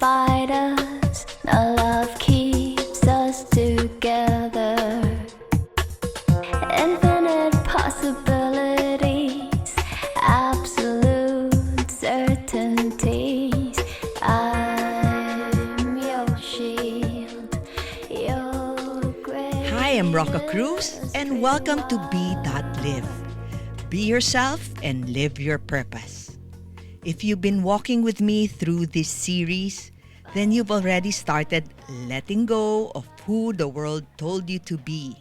divide us, no love keeps us together. Infinite possibilities, absolute certainties. I'm your shield, your grace. Hi, I'm Rocca Cruz, and welcome to Be.Live. Be yourself and live your purpose. If you've been walking with me through this series, then you've already started letting go of who the world told you to be.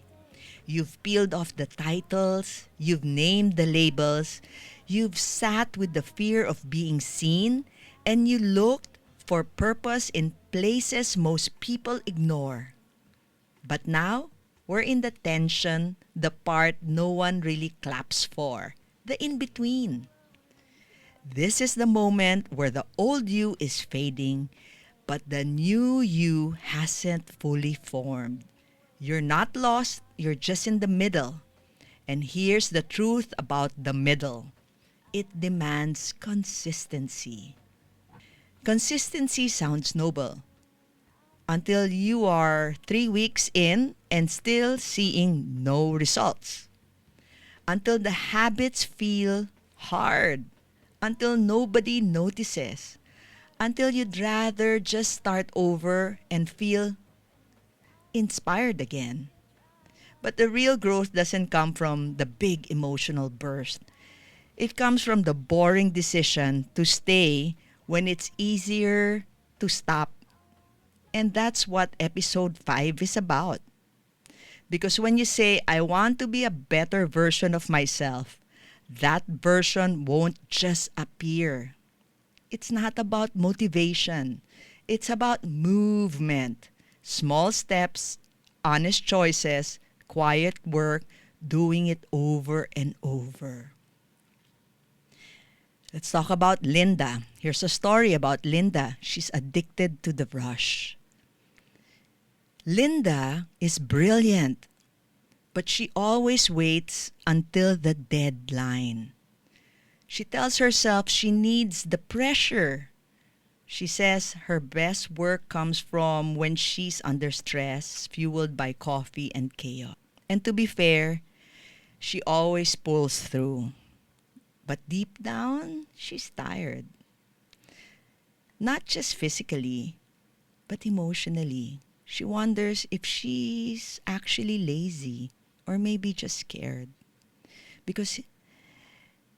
You've peeled off the titles, you've named the labels, you've sat with the fear of being seen, and you looked for purpose in places most people ignore. But now, we're in the tension, the part no one really claps for, the in between. This is the moment where the old you is fading, but the new you hasn't fully formed. You're not lost, you're just in the middle. And here's the truth about the middle: it demands consistency. Consistency sounds noble until you are 3 weeks in and still seeing no results. Until the habits feel hard. Until nobody notices. Until you'd rather just start over and feel inspired again. But the real growth doesn't come from the big emotional burst. It comes from the boring decision to stay when it's easier to stop. And that's what episode 5 is about. Because when you say, I want to be a better version of myself, that version won't just appear. It's not about motivation. It's about movement. Small steps, honest choices, quiet work, doing it over and over. Let's talk about Linda. Here's a story about Linda. She's addicted to the rush. Linda is brilliant, but she always waits until the deadline. She tells herself she needs the pressure. She says her best work comes from when she's under stress, fueled by coffee and chaos. And to be fair, she always pulls through. But deep down, she's tired. Not just physically, but emotionally. She wonders if she's actually lazy or maybe just scared. Because,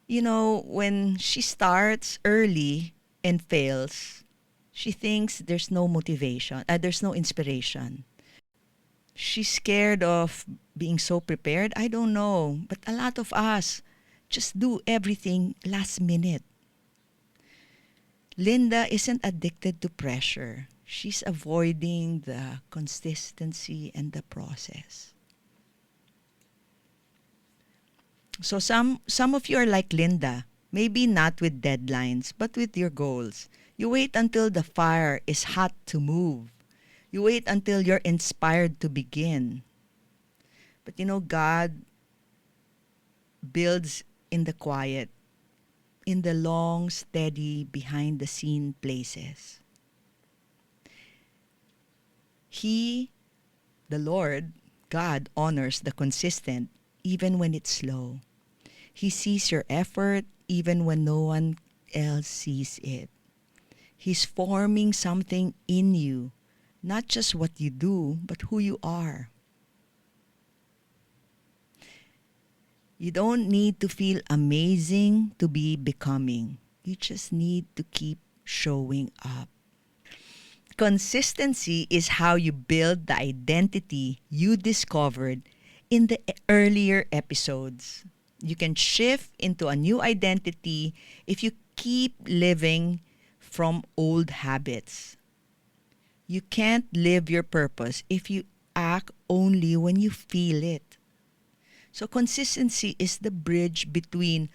when she starts early and fails, she thinks there's no motivation, there's no inspiration. She's scared of being so prepared. I don't know. But a lot of us just do everything last minute. Linda isn't addicted to pressure. She's avoiding the consistency and the process. So some of you are like Linda, maybe not with deadlines, but with your goals. You wait until the fire is hot to move. You wait until you're inspired to begin. But God builds in the quiet, in the long, steady, behind the scene places. He, the Lord, God, honors the consistent even when it's slow. He sees your effort even when no one else sees it. He's forming something in you, not just what you do, but who you are. You don't need to feel amazing to be becoming. You just need to keep showing up. Consistency is how you build the identity you discovered in the earlier episodes. You can shift into a new identity if you keep living from old habits. You can't live your purpose if you act only when you feel it. So consistency is the bridge between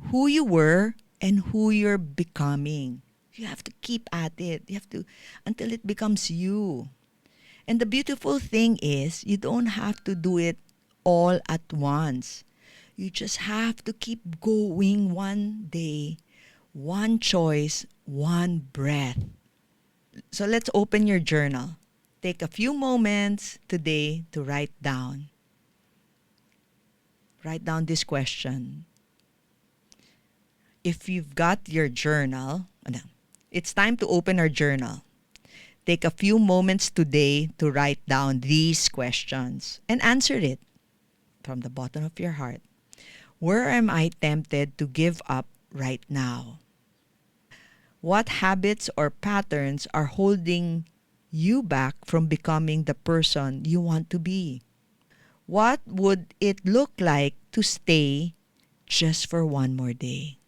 who you were and who you're becoming. You have to keep at it. You have to until it becomes you. And the beautiful thing is you don't have to do it all at once. You just have to keep going one day, one choice, one breath. So let's open your journal. Take a few moments today to write down. Write down this question. If you've got your journal, it's time to open our journal. Take a few moments today to write down these questions and answer it from the bottom of your heart. Where am I tempted to give up right now? What habits or patterns are holding you back from becoming the person you want to be? What would it look like to stay just for one more day?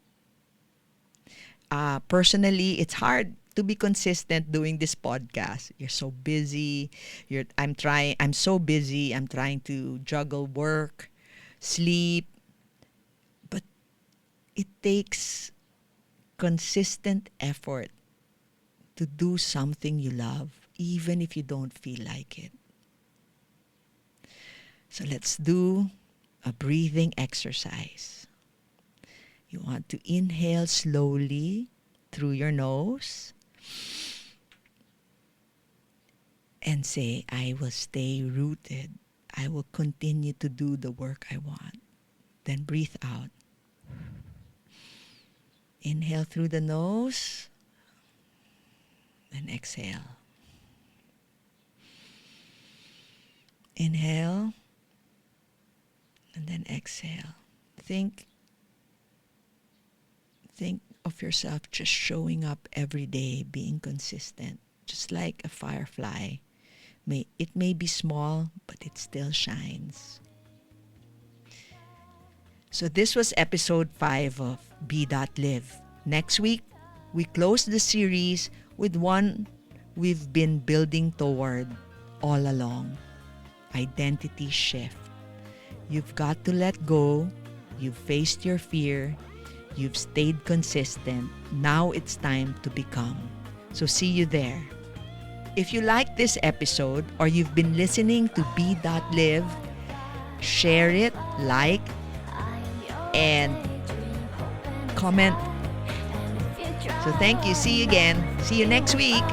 Personally, it's hard to be consistent doing this podcast. You're so busy. I'm so busy. I'm trying to juggle work, sleep. But it takes consistent effort to do something you love, even if you don't feel like it. So let's do a breathing exercise. You want to inhale slowly through your nose and say, I will stay rooted. I will continue to do the work I want. Then breathe out. Inhale through the nose and exhale. Inhale and then exhale. Think of yourself just showing up every day, being consistent, just like a firefly. It may be small, but it still shines. So this was episode 5 of Be.Live. Next week, we close the series with one we've been building toward all along. Identity shift. You've got to let go. You've faced your fear. You've stayed consistent. Now it's time to become. So see you there. If you like this episode or you've been listening to Be.Live, share it, like, and comment. So thank you. See you again. See you next week.